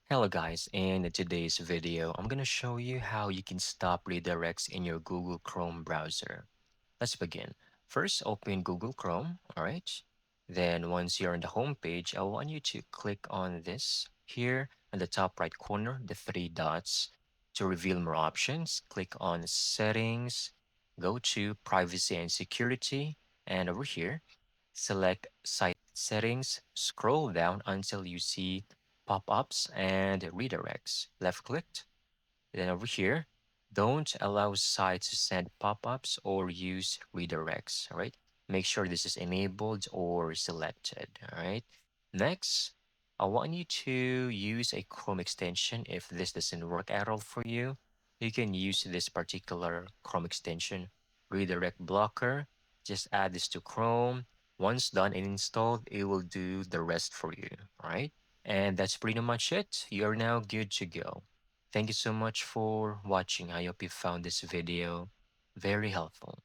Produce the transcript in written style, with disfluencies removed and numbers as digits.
Hello guys, in today's video, I'm gonna show you how you can stop redirects in your Google Chrome browser. Let's begin. First, open Google Chrome, alright? Then once you're on the home page, I want you to click on this here in the top right corner, the three dots. To reveal more options, click on Settings, go to Privacy and Security, and over here, select Site Settings, scroll down until you see pop-ups and redirects. Left-click, then over here, don't allow sites to send pop-ups or use redirects, all right? Make sure this is enabled or selected, all right? Next, I want you to use a Chrome extension. If this doesn't work at all for you, you can use this particular Chrome extension, Redirect Blocker. Just add this to Chrome. Once done and installed, it will do the rest for you, all right? And that's pretty much it. You're now good to go. Thank you so much for watching. I hope you found this video very helpful.